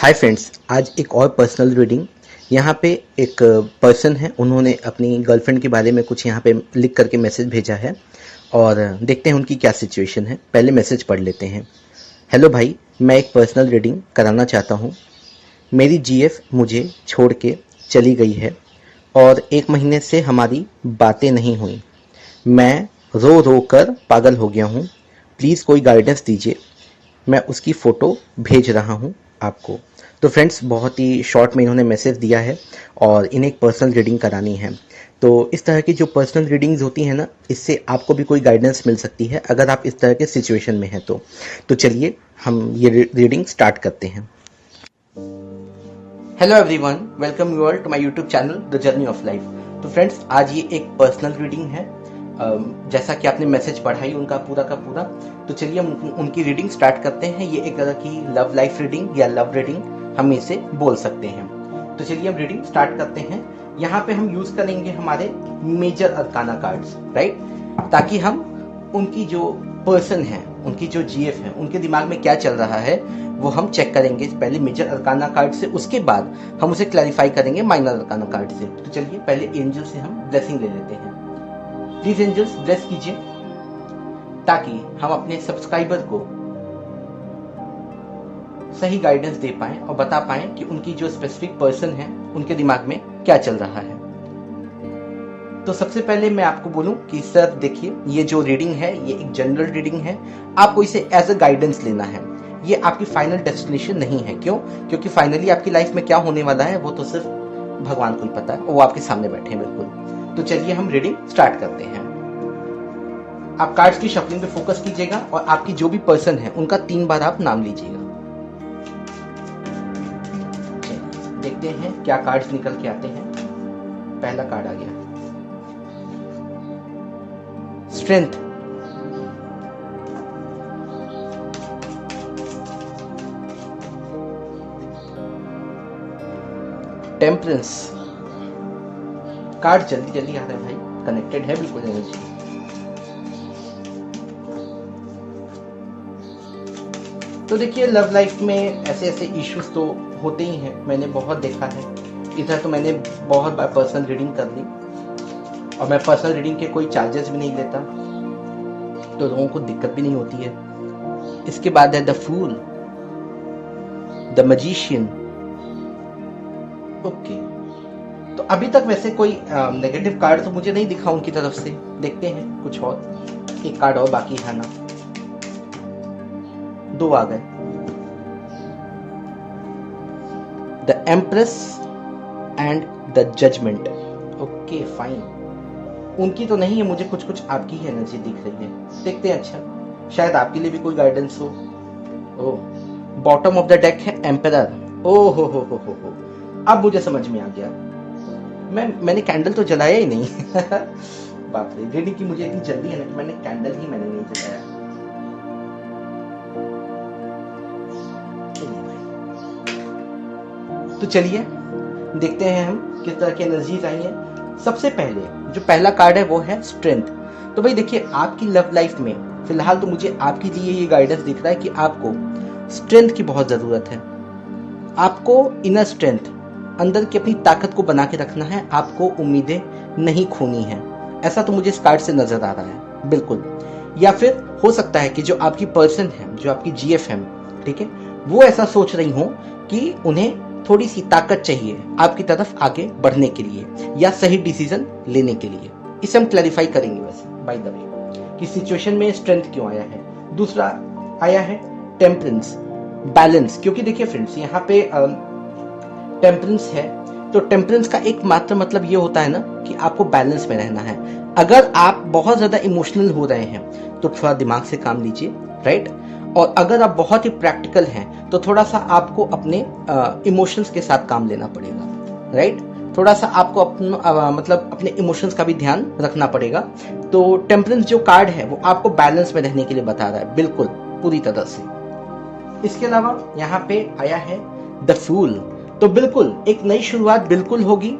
Hi friends, आज एक और पर्सनल रीडिंग। यहाँ पे एक पर्सन है, उन्होंने अपनी गर्लफ्रेंड के बारे में कुछ यहाँ पे लिख करके मैसेज भेजा है और देखते हैं उनकी क्या सिचुएशन है। पहले मैसेज पढ़ लेते हैं। हेलो भाई, मैं एक पर्सनल रीडिंग कराना चाहता हूँ। मेरी जीएफ मुझे छोड़ के चली गई है और 1 महीने से हमारी बातें नहीं हुई। मैं रो रो कर पागल हो गया हूँ। प्लीज़ कोई गाइडेंस दीजिए। मैं उसकी फ़ोटो भेज रहा हूँ आपको। तो फ्रेंड्स, बहुत ही शॉर्ट में इन्होंने मैसेज दिया है और इन्हें एक पर्सनल रीडिंग करानी है। तो इस तरह की जो पर्सनल रीडिंग्स होती हैं ना, इससे आपको भी कोई गाइडेंस मिल सकती है अगर आप इस तरह के सिचुएशन में हैं तो चलिए हम ये रीडिंग स्टार्ट करते हैं। Hello everyone, welcome you all to my YouTube channel the journey of life. तो फ्रेंड्स, आज ये एक पर्सनल रीडिंग है। जैसा कि आपने मैसेज पढ़ा ही उनका पूरा का पूरा, तो चलिए हम उनकी रीडिंग स्टार्ट करते हैं। ये एक तरह की लव लाइफ रीडिंग या लव रीडिंग हम इसे बोल सकते हैं। तो चलिए हम रीडिंग स्टार्ट करते हैं। यहाँ पे हम यूज करेंगे हमारे मेजर अरकाना कार्ड्स, राइट, ताकि हम उनकी जो पर्सन है, उनकी जो जीएफ है, उनके दिमाग में क्या चल रहा है वो हम चेक करेंगे पहले मेजर अरकाना कार्ड से। उसके बाद हम उसे क्लैरिफाई करेंगे माइनर अरकाना कार्ड से। तो चलिए पहले एंजल से हम ब्लेसिंग ले लेते हैं। प्लीज एंजल्स ब्लेस कीजिए ताकि हम अपने सब्सक्राइबर को सही गाइडेंस दे पाएं और बता पाएं कि उनकी जो स्पेसिफिक पर्सन है उनके दिमाग में क्या चल रहा है। तो सबसे पहले मैं आपको बोलूं कि सर देखिए, ये जो रीडिंग है ये एक जनरल रीडिंग है। आपको इसे एज अ गाइडेंस लेना है। ये आपकी फाइनल डेस्टिनेशन नहीं है। क्यों? क्योंकि फाइनली आपकी लाइफ में क्या होने वाला है वो तो सिर्फ भगवान को ही पता है, वो आपके सामने बैठे हैं बिल्कुल। तो चलिए हम रीडिंग स्टार्ट करते हैं। आप कार्ड्स की शफलिंग पे फोकस कीजिएगा और आपकी जो भी पर्सन है उनका 3 बार आप नाम लीजिएगा। देखते हैं क्या कार्ड्स निकल के आते हैं। पहला कार्ड आ गया, स्ट्रेंथ। टेम्परेंस। कार्ड जल्दी जल्दी आ रहा है भाई, कनेक्टेड है बिल्कुल एनर्जी। तो देखिए, लव लाइफ में ऐसे ऐसे इश्यूज तो होते ही हैं, मैंने बहुत देखा है। इधर तो मैंने बहुत बार पर्सनल रीडिंग कर ली और मैं पर्सनल रीडिंग के कोई चार्जेस भी नहीं लेता, तो लोगों को दिक्कत भी नहीं होती है। इसके बाद है the fool, the magician. Okay, तो अभी तक वैसे कोई नेगेटिव कार्ड तो मुझे नहीं दिखा उनकी तरफ से। देखते हैं कुछ और, एक कार्ड और बाकी है ना। 2 आ गए, the empress and the judgement. Okay fine, उनकी तो नहीं है, मुझे कुछ कुछ आपकी ही एनर्जी दिख रही है। देखते हैं, अच्छा शायद आपके लिए भी कोई गाइडेंस हो। ओह, बॉटम ऑफ द डेक है एम्परर। ओ हो, अब मुझे समझ में आ गया। मैंने कैंडल तो जलाया ही नहीं। बाप रे, रीडिंग की मुझे इतनी जल्दी है ना कि मैंने कैंडल ही नहीं जलाया। तो चलिए देखते हैं हम किस तरह की एनर्जीज आई हैं। सबसे पहले जो पहला कार्ड है वो है स्ट्रेंथ। तो भाई देखिए, आपकी लव लाइफ में फिलहाल तो मुझे आपके लिए ये गाइडेंस दिख रहा है कि आपको स्ट्रेंथ की बहुत जरूरत है। आपको इनर स्ट्रेंथ, अंदर की अपनी ताकत को बना के रखना है। आपको उम्मीदें नहीं खोनी है, ऐसा तो मुझे इस कार्ड से नजर आ रहा है बिल्कुल। या फिर हो सकता है कि जो आपकी पर्सन है, जो आपकी जीएफ है, ठीक है, वो ऐसा सोच रही हो कि उन्हें थोड़ी सी ताकत चाहिए आपकी तरफ आगे बढ़ने के लिए या सही डिसीजन लेने के लिए। इसे हम क्लैरिफाई करेंगे वैसे बाय द वे कि सिचुएशन में स्ट्रेंथ क्यों आया है। दूसरा आया है टेम्परेंस, बैलेंस। क्योंकि देखिए फ्रेंड्स, यहाँ पे टेम्परेंस है तो टेम्परेंस का एक मात्र मतलब ये होता है ना कि आपको बैलेंस में रहना है। अगर आप बहुत ज्यादा इमोशनल हो रहे हैं तो थोड़ा दिमाग से काम लीजिए, राइट। और अगर आप बहुत ही प्रैक्टिकल हैं तो थोड़ा सा आपको अपने इमोशंस के साथ काम लेना पड़ेगा, राइट। थोड़ा सा आपको मतलब अपने इमोशंस का भी ध्यान रखना पड़ेगा। तो टेम्परेंस जो कार्ड है वो आपको बैलेंस में रहने के लिए बता रहा है, बिल्कुल पूरी तरह से। इसके अलावा यहाँ पे आया है द फूल। तो बिल्कुल एक नई शुरुआत बिल्कुल होगी।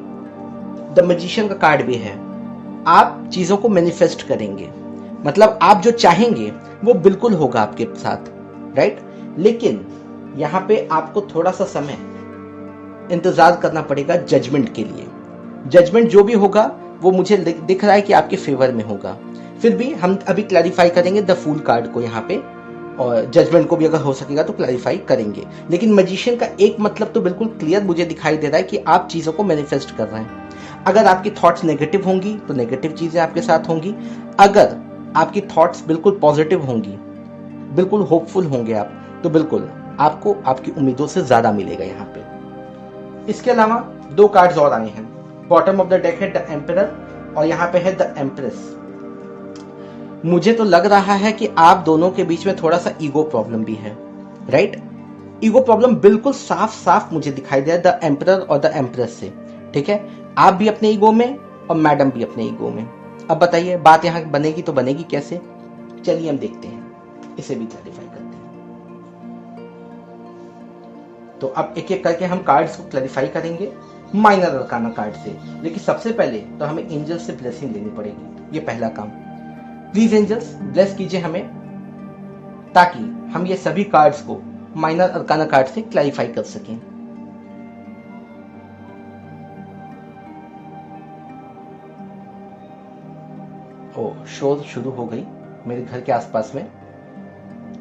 द मैजिशियन का कार्ड भी है। आप चीजों को मैनिफेस्ट करेंगे, मतलब आप जो चाहेंगे वो बिल्कुल होगा आपके साथ, राइट। लेकिन यहाँ पे आपको थोड़ा सा समय इंतजार करना पड़ेगा जजमेंट के लिए। जजमेंट जो भी होगा वो मुझे दिख रहा है कि आपके फेवर में होगा। फिर भी हम अभी क्लैरिफाई करेंगे द फूल कार्ड को यहाँ पे, और जजमेंट को भी अगर हो सकेगा तो क्लैरिफाई करेंगे। लेकिन मैजिशियन का एक मतलब तो बिल्कुल क्लियर मुझे दिखाई दे रहा है कि आप चीज़ों को मैनिफेस्ट कर रहे हैं। अगर आपकी थॉट्स नेगेटिव होंगी तो नेगेटिव चीज़ें आपके साथ होंगी, अगर आपकी थॉट्स बिल्कुल पॉजिटिव होंगी, बिल्कुल होपफुल होंगे आप, तो बिल्कुल आपको आपकी उम्मीदों से ज़्यादा मिलेगा यहाँ पे। इसके अलावा 2 कार्ड्स और आए हैं। बॉटम ऑफ द डेक है द एम्परर और यहाँ पे है द एम्प्रेस। मुझे तो लग रहा है कि आप दोनों के बीच में थोड़ा सा ईगो प्रॉब्लम भी है, राइट? ईगो प्रॉब्लम बिल्कुल साफ साफ मुझे दिखाई दे द एम्परर और द एम्प्रेस से, ठीक है? आप भी अपने ईगो में और मैडम भी अपने ईगो में। अब बताइए बात यहाँ बनेगी तो बनेगी कैसे? चलिए हम देखते हैं, इसे भी क्लैरिफाई करते हैं। तो अब एक एक करके हम कार्ड्स को क्लैरिफाई करेंगे माइनर अरकाना कार्ड से। लेकिन सबसे पहले तो हमें एंजल्स से ब्लेसिंग लेनी पड़ेगी, ये पहला काम। प्लीज एंजल्स ब्लेस कीजिए हमें, ताकि हम ये सभी कार्ड्स को माइनर अरकाना कार्ड से क्लैरिफाई कर सकें। ओ, शोर शुरू हो गई मेरे घर के आसपास में।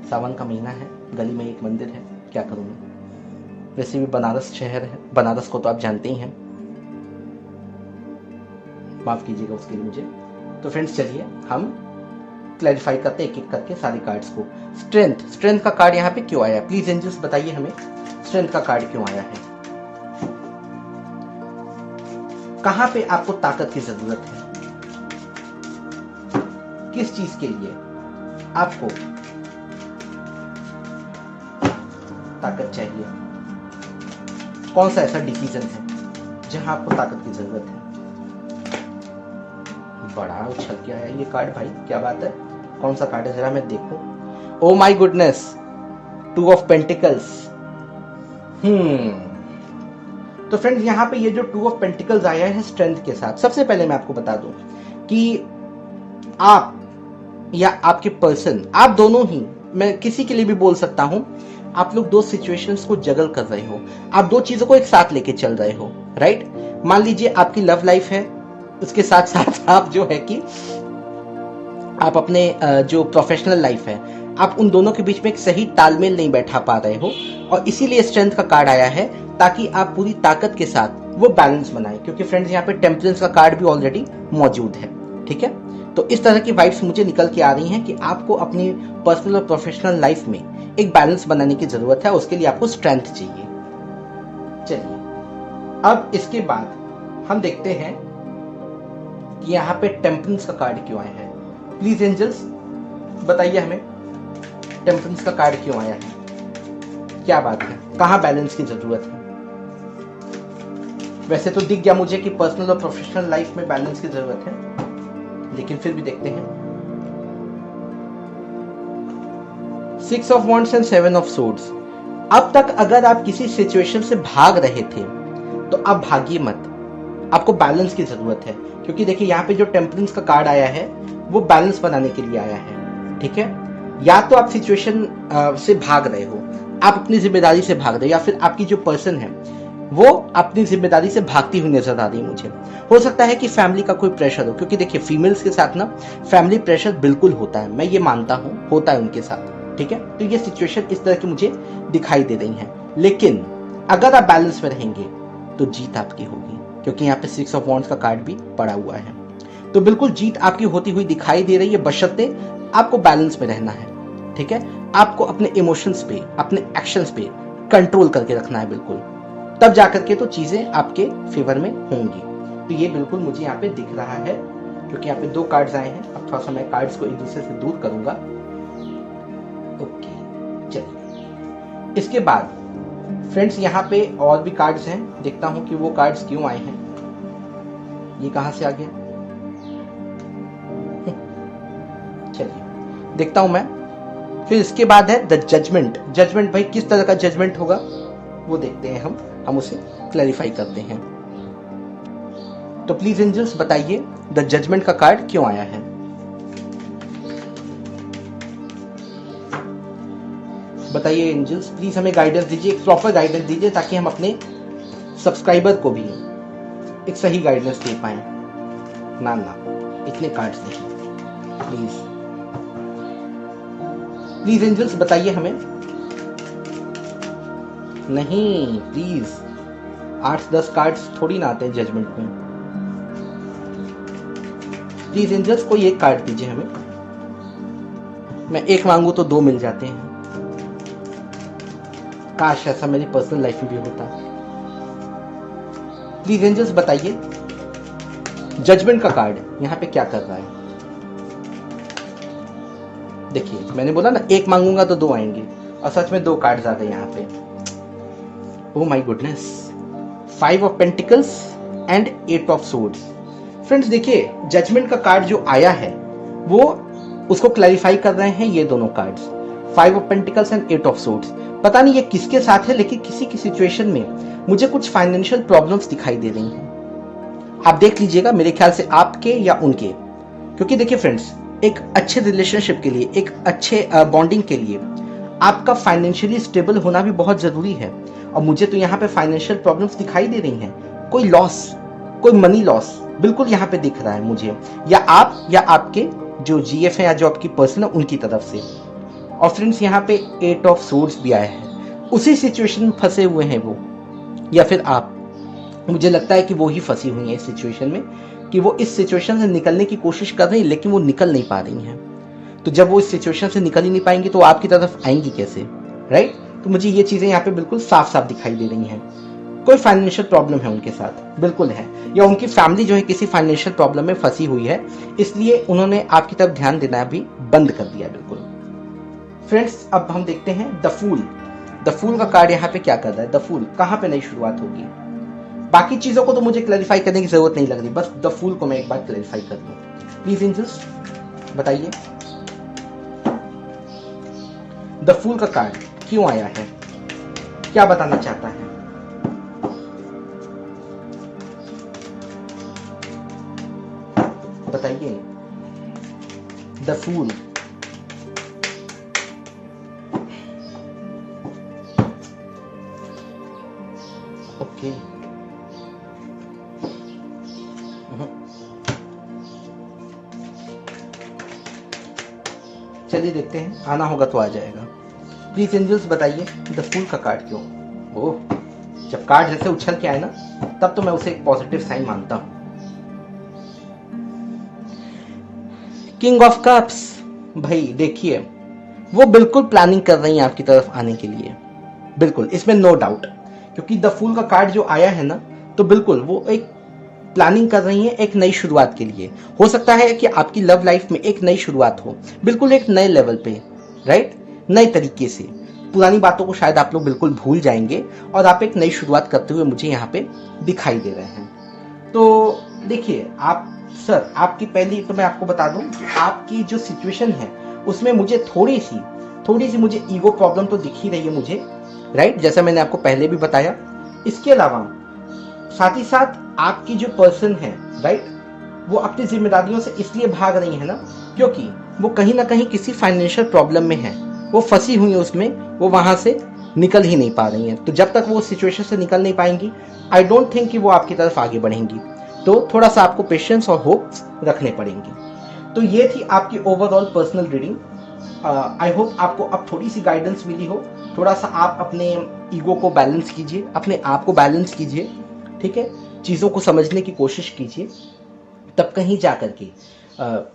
सावन का महीना है, गली में एक मंदिर है, क्या करूं मैं? वैसे भी बनारस शहर है, बनारस को तो आप जानते ही हैं, माफ कीजिएगा उसके लिए मुझे। तो फ्रेंड्स चलिए हम क्लैरिफाई करते हैं एक एक करके सारे कार्ड्स को। स्ट्रेंथ का कार्ड यहाँ पे क्यों आया? प्लीज एंजल्स बताइए हमें स्ट्रेंथ का कार्ड क्यों आया है? कहां पे आपको ताकत की जरूरत है? किस चीज के लिए आपको ताकत चाहिए? कौन सा ऐसा डिसीजन है जहां आपको ताकत की जरूरत है? बड़ा उछल के आया ये कार्ड भाई, क्या बात है? कौन सा कार्ड है जरा मैं देखूं। Oh my goodness, 2 of pentacles. तो फ्रेंड्स यहाँ पे ये जो 2 ऑफ पेंटिकल्स आया है स्ट्रेंथ के साथ, सबसे पहले मैं आपको बता दूं कि आप या आपके पर्सन, आप दोनों ही, मैं किसी के लिए भी बोल सकता हूं, आप लोग 2 सिचुएशंस को जगल कर रहे हो, आप 2 चीजों को एक साथ लेके चल रहे हो, राइट? मान लीजिए आपकी लव लाइफ है, उसके साथ साथ आप जो है कि आप अपने जो प्रोफेशनल लाइफ है, आप उन दोनों के बीच में एक सही तालमेल नहीं बैठा पा रहे हो, और इसीलिए स्ट्रेंथ का कार्ड आया है ताकि आप पूरी ताकत के साथ वो बैलेंस बनाए। क्योंकि फ्रेंड्स यहाँ पे टेम्परेंस का कार्ड भी ऑलरेडी मौजूद है, ठीक है? तो इस तरह की वाइब्स मुझे निकल के आ रही हैं कि आपको अपनी पर्सनल और प्रोफेशनल लाइफ में एक बैलेंस बनाने की जरूरत है, उसके लिए आपको स्ट्रेंथ चाहिए। चलिए अब इसके बाद हम देखते हैं कि यहाँ पे टेम्परेंस का कार्ड क्यों आया है। प्लीज एंजल्स बताइए हमें टेम्परेंस का कार्ड क्यों आया है? क्या बात है, कहाँ बैलेंस की जरूरत है? वैसे तो दिख गया मुझे कि पर्सनल और प्रोफेशनल लाइफ में बैलेंस की जरूरत है, लेकिन फिर भी देखते हैं। 6 of wands and 7 of swords. अब तक अगर आप किसी सिचुएशन से भाग रहे थे तो अब भागिए मत, आपको बैलेंस की जरूरत है। क्योंकि देखिए यहाँ पे जो टेम्परेंस का कार्ड आया है वो बैलेंस बनाने के लिए आया है, ठीक है? या तो आप सिचुएशन से भाग रहे हो, आप अपनी जिम्मेदारी से भाग रहे हो, या फिर आपकी जो पर्सन है वो अपनी जिम्मेदारी से भागती हुई नजर आ रही है मुझे। हो सकता है कि फैमिली का कोई प्रेशर हो, क्योंकि देखिए फीमेल्स के साथ ना फैमिली प्रेशर बिल्कुल होता है, मैं ये मानता हूँ, होता है उनके साथ, ठीक है? तो ये सिचुएशन इस तरह की मुझे दिखाई दे रही है। लेकिन अगर आप बैलेंस में रहेंगे तो जीत आपकी होगी, क्योंकि यहाँ पे 6 ऑफ वॉन्ड्स का कार्ड भी पड़ा हुआ है। तो बिल्कुल जीत आपकी होती हुई दिखाई दे रही है, बशर्ते आपको बैलेंस में रहना है, ठीक है? आपको अपने इमोशंस पे, अपने एक्शंस पे कंट्रोल करके रखना है बिल्कुल, तब जाकर के तो चीजें आपके फेवर में होंगी। तो ये बिल्कुल मुझे यहाँ पे दिख रहा है, क्योंकि यहाँ पे 2 कार्ड्स आए हैं। अब थोड़ा सा मैं कार्ड्स को एक दूसरे से दूर करूंगा। ओके चलिए, इसके बाद फ्रेंड्स यहाँ पे और भी कार्ड्स हैं, देखता हूं कि वो कार्ड्स क्यों आए हैं। ये कहां से आ गया? चलिए देखता हूं मैं। फिर इसके बाद है द जजमेंट। जजमेंट भाई किस तरह का जजमेंट होगा वो देखते हैं, हम उसे क्लैरिफाई करते हैं। तो प्लीज एंजल्स बताइए द जजमेंट का कार्ड क्यों आया है? बताइए एंजल्स, प्लीज हमें गाइडेंस दीजिए, एक प्रॉपर गाइडेंस दीजिए ताकि हम अपने सब्सक्राइबर को भी एक सही गाइडेंस दे पाए। ना ना, इतने कार्ड्स नहीं, प्लीज प्लीज एंजल्स बताइए हमें। नहीं प्लीज, 8-10 कार्ड्स थोड़ी ना आते हैं जजमेंट में। प्लीज एंजल्स कोई एक कार्ड दीजिए हमें। मैं एक मांगू तो 2 मिल जाते हैं। काश ऐसा मेरी पर्सनल लाइफ में भी होता। प्लीज एंजल्स बताइए जजमेंट का कार्ड यहां पे क्या कर रहा है। देखिए मैंने बोला ना, एक मांगूंगा तो 2 आएंगे, और सच में 2 कार्ड्स आ गए यहाँ पे। Oh my goodness, 5 of pentacles and 8 of swords. Friends देखिए, जजमेंट का कार्ड जो आया है वो उसको क्लैरिफाई कर रहे हैं ये दोनों cards, 5 of pentacles and 8 of swords. पता नहीं ये किसके साथ है, लेकिन किसी की सिचुएशन में मुझे कुछ फाइनेंशियल प्रॉब्लम्स दिखाई दे रही हैं। आप देख लीजिएगा, मेरे ख्याल से आपके या उनके। क्योंकि देखिए फ्रेंड्स, एक अच्छे रिलेशनशिप के लिए, एक अच्छे बॉन्डिंग के लिए आपका फाइनेंशियली स्टेबल होना भी बहुत जरूरी है। और मुझे तो यहाँ पे फाइनेंशियल प्रॉब्लम्स दिखाई दे रही हैं, कोई लॉस, कोई मनी लॉस बिल्कुल यहाँ पे दिख रहा है मुझे, या आप या आपके जो जीएफ है या जो आपकी पर्सन है उनकी तरफ से। और फ्रेंड्स यहाँ पे 8 ऑफ सोर्ड्स भी आया है, उसी सिचुएशन में फंसे हुए हैं वो, या फिर आप। मुझे लगता है कि वो ही फंसी हुई है इस सिचुएशन में, कि वो इस सिचुएशन से निकलने की कोशिश कर रही है लेकिन वो निकल नहीं पा रही हैं। तो जब वो इस सिचुएशन से निकल ही नहीं पाएंगी तो आपकी तरफ आएंगी कैसे, राइट? तो मुझे ये चीजें यहाँ पे बिल्कुल साफ साफ दिखाई दे रही हैं। कोई फाइनेंशियल प्रॉब्लम है उनके साथ, बिल्कुल है, या उनकी फैमिली जो है किसी फाइनेंशियल प्रॉब्लम में फंसी हुई है, इसलिए उन्होंने आपकी तरफ ध्यान देना भी बंद कर दिया बिल्कुल। फ्रेंड्स अब हम देखते हैं द फूल। द फूल का कार्ड यहाँ पे क्या कर रहा है? द फूल कहाँ पे नई शुरुआत होगी? बाकी चीजों को तो मुझे क्लैरिफाई करने की जरूरत नहीं लग रही, बस द फूल को मैं एक बार क्लैरिफाई कर दूं। प्लीज एंजल्स बताइए द फूल का कार्ड क्यों आया है, क्या बताना चाहता है? बताइए द फूल। ओके चलिए देखते हैं, आना होगा तो आ जाएगा। प्लीज एंजल्स बताइए द फूल का कार्ड क्यों? ओह, जब कार्ड जैसे उछल के आए ना, तब तो मैं उसे एक पॉजिटिव साइन मानता हूं। किंग ऑफ कप्स, भाई देखिए वो बिल्कुल प्लानिंग कर रही हैं आपकी तरफ आने के लिए, बिल्कुल, इसमें नो डाउट। क्योंकि द फूल का कार्ड जो आया है ना, तो बिल्कुल वो एक प्लानिंग कर रही है एक नई शुरुआत के लिए। हो सकता है कि आपकी लव लाइफ में एक नई शुरुआत हो, बिल्कुल एक नए लेवल पे, राइट, नए तरीके से। पुरानी बातों को शायद आप लोग बिल्कुल भूल जाएंगे और आप एक नई शुरुआत करते हुए मुझे यहाँ पे दिखाई दे रहे हैं। तो देखिए आप सर, आपकी पहली तो मैं आपको बता दूं, आपकी जो सिचुएशन है उसमें मुझे थोड़ी सी मुझे ईगो प्रॉब्लम तो दिख ही रही है मुझे, राइट, जैसा मैंने आपको पहले भी बताया। इसके अलावा साथ ही साथ आपकी जो पर्सन है, राइट, वो अपनी जिम्मेदारियों से इसलिए भाग रही है ना, क्योंकि वो कहीं ना कहीं किसी फाइनेंशियल प्रॉब्लम में है, वो फंसी हुई है उसमें, वो वहां से निकल ही नहीं पा रही हैं। तो जब तक वो सिचुएशन से निकल नहीं पाएंगी, आई डोंट थिंक कि वो आपकी तरफ आगे बढ़ेंगी। तो थोड़ा सा आपको पेशेंस और होप रखने पड़ेंगे। तो ये थी आपकी overall personal reading. I hope आपको अब थोड़ी सी गाइडेंस मिली हो। थोड़ा सा आप अपने ईगो को बैलेंस कीजिए, अपने आप को बैलेंस कीजिए, ठीक है, चीज़ों को समझने की कोशिश कीजिए, तब कहीं जा कर के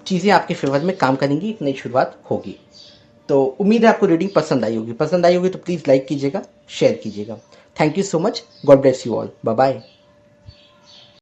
चीज़ें आपके फेवर में काम करेंगी, एक नई शुरुआत होगी। तो उम्मीद है आपको रीडिंग पसंद आई होगी तो प्लीज़ लाइक कीजिएगा, शेयर कीजिएगा। Thank you so much, God bless you all, bye bye.